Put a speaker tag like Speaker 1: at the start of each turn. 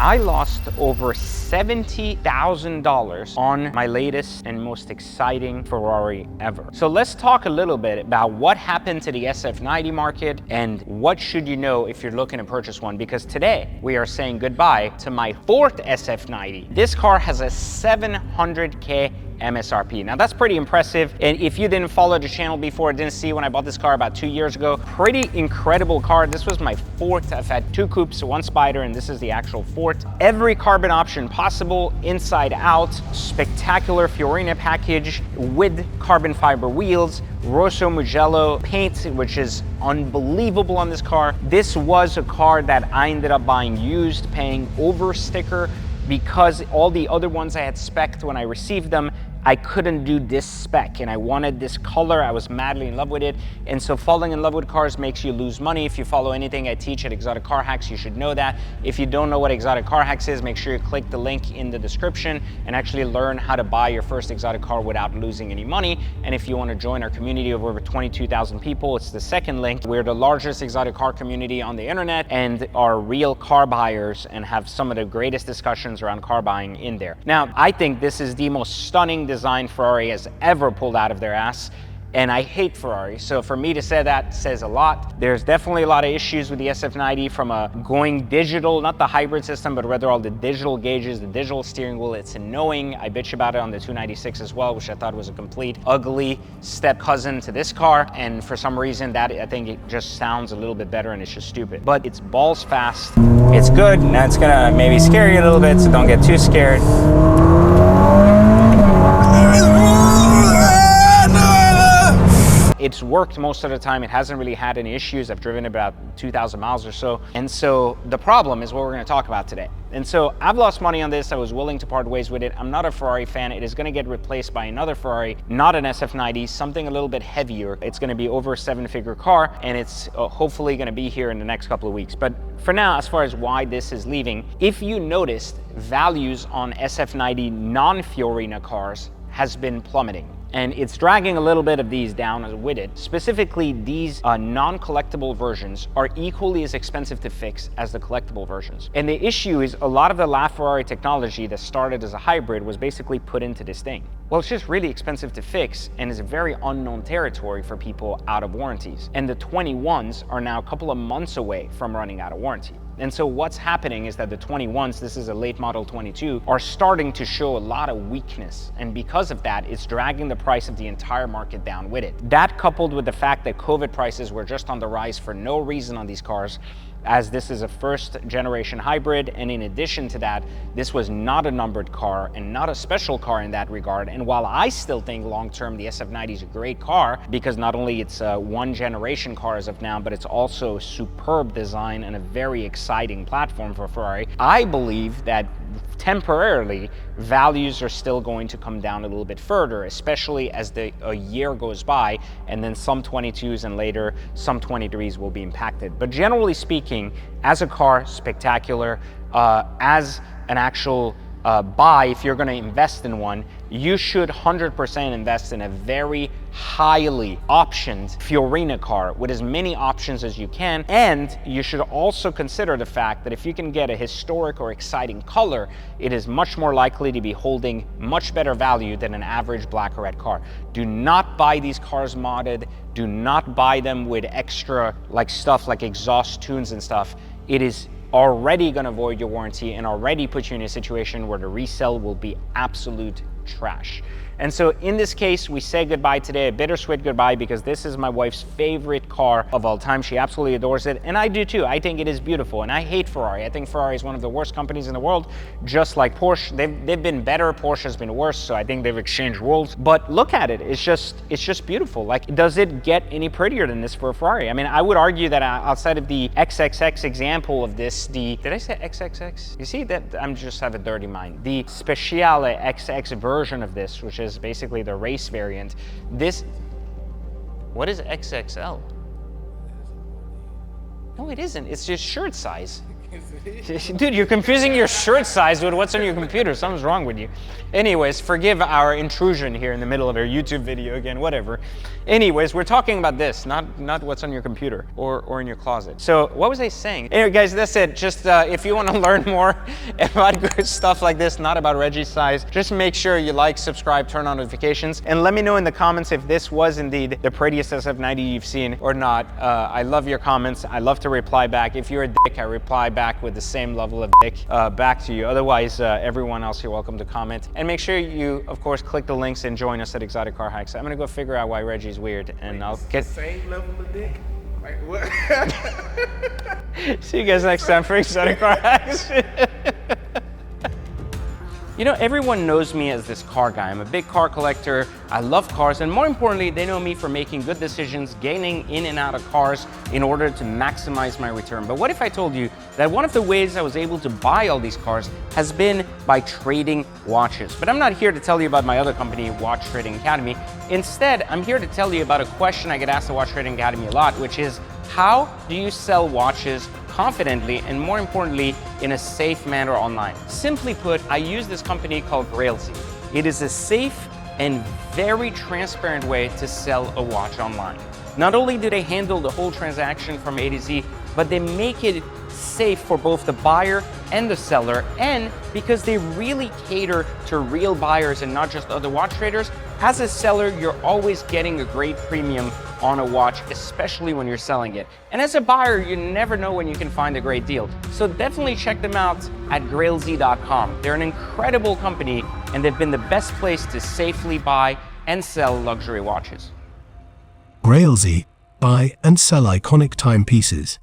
Speaker 1: I lost over $70,000 on my latest and most exciting Ferrari ever. So let's talk a little bit about what happened to the SF90 market and what should you know if you're looking to purchase one, because today we are saying goodbye to my fourth SF90. This car has a $700K MSRP. Now that's pretty impressive. And if you didn't follow the channel before, didn't see when I bought this car about 2 years ago, pretty incredible car. This was my fourth. I've had 2 coupes, 1 Spider, and this is the actual fourth. Every carbon option possible, inside out, spectacular Fiorina package with carbon fiber wheels, Rosso Mugello paint, which is unbelievable on this car. This was a car that I ended up buying used, paying over sticker, because all the other ones I had spec'd when I received them, I couldn't do this spec, and I wanted this color. I was madly in love with it. And so falling in love with cars makes you lose money. If you follow anything I teach at Exotic Car Hacks, you should know that. If you don't know what Exotic Car Hacks is, make sure you click the link in the description and actually learn how to buy your first exotic car without losing any money. And if you want to join our community of over 22,000 people, it's the second link. We're the largest exotic car community on the internet and are real car buyers and have some of the greatest discussions around car buying in there. Now, I think this is the most stunning design Ferrari has ever pulled out of their ass, and I hate Ferrari, so for me to say that says a lot. There's definitely a lot of issues with the SF90 from going digital, not the hybrid system, but rather all the digital gauges, the digital steering wheel. It's annoying. I bitch about it on the 296 as well, which I thought was a complete ugly step cousin to this car, and for some reason that I think it just sounds a little bit better, and it's just stupid. But it's balls fast. It's good. Now it's gonna maybe scare you a little bit, so don't get too scared. It's worked most of the time. It hasn't really had any issues. I've driven about 2,000 miles or so. And so the problem is what we're gonna talk about today. And so I've lost money on this. I was willing to part ways with it. I'm not a Ferrari fan. It is gonna get replaced by another Ferrari, not an SF90, something a little bit heavier. It's gonna be over a 7-figure car, and it's hopefully gonna be here in the next couple of weeks. But for now, as far as why this is leaving, if you noticed, values on SF90 non-Fiorina cars has been plummeting. And it's dragging a little bit of these down with it. Specifically, these non-collectible versions are equally as expensive to fix as the collectible versions. And the issue is a lot of the LaFerrari technology that started as a hybrid was basically put into this thing. Well, it's just really expensive to fix and is a very unknown territory for people out of warranties. And the 21s are now a couple of months away from running out of warranty. And so what's happening is that the 21s, this is a late model 22, are starting to show a lot of weakness. And because of that, it's dragging the price of the entire market down with it. That coupled with the fact that COVID prices were just on the rise for no reason on these cars, as this is a first generation hybrid, and in addition to that, this was not a numbered car and not a special car in that regard. And while I still think long-term the SF90 is a great car, because not only it's a 1 generation car as of now, but it's also a superb design and a very exciting platform for Ferrari, I believe that temporarily values are still going to come down a little bit further, especially as a year goes by, and then some 22s and later some 23s will be impacted. But generally speaking, as a car, spectacular. As an actual buy, if you're going to invest in one, you should 100% invest in a very highly optioned Fiorina car with as many options as you can. And you should also consider the fact that if you can get a historic or exciting color, it is much more likely to be holding much better value than an average black or red car. Do not buy these cars modded. Do not buy them with extra stuff like exhaust tunes and stuff. It is already going to void your warranty and already put you in a situation where the resale will be absolute trash. And so in this case, we say goodbye today, a bittersweet goodbye, because this is my wife's favorite car of all time. She absolutely adores it, and I do too. I think it is beautiful, and I hate Ferrari. I think Ferrari is one of the worst companies in the world, just like Porsche. They've been better, Porsche has been worse, so I think they've exchanged worlds. But look at it, it's just beautiful. Like, does it get any prettier than this for a Ferrari? I mean, I would argue that outside of the XXX example of this, did I say XXX? You see that I'm just have a dirty mind. The Speciale XX version of this, which is basically the race variant. What is XXL? No, it isn't. It's just shirt size. Dude, you're confusing your shirt size with what's on your computer. Something's wrong with you. Anyways, forgive our intrusion here in the middle of our YouTube video again, whatever. Anyways, we're talking about this, not what's on your computer or in your closet. So what was I saying? Anyway, guys, that's it. Just if you want to learn more about good stuff like this, not about Reggie's size, just make sure you like, subscribe, turn on notifications, and let me know in the comments if this was indeed the prettiest SF90 you've seen or not. I love your comments. I love to reply back. If you're a dick, I reply back with the same level of dick back to you. Otherwise, everyone else, you're welcome to comment. And make sure you, of course, click the links and join us at Exotic Car Hacks. I'm gonna go figure out why Reggie's weird, and I'll get
Speaker 2: the same level of dick. Like what?
Speaker 1: See you guys next time for Exotic Car Hacks. You know, everyone knows me as this car guy. I'm a big car collector. I love cars, and more importantly, they know me for making good decisions, gaining in and out of cars in order to maximize my return. But what if I told you that one of the ways I was able to buy all these cars has been by trading watches? But I'm not here to tell you about my other company, Watch Trading Academy. Instead, I'm here to tell you about a question I get asked at Watch Trading Academy a lot, which is, how do you sell watches confidently and, more importantly, in a safe manner online? Simply put, I use this company called repairs. It is a safe and very transparent way to sell a watch online. Not only do they handle the whole transaction from A to Z, but they make it safe for both the buyer and the seller. And because they really cater to real buyers and not just other watch traders, as a seller, you're always getting a great premium on a watch, especially when you're selling it. And as a buyer, you never know when you can find a great deal. So definitely check them out at grailz.com. They're an incredible company, and they've been the best place to safely buy and sell luxury watches.
Speaker 3: Grailz, buy and sell iconic timepieces.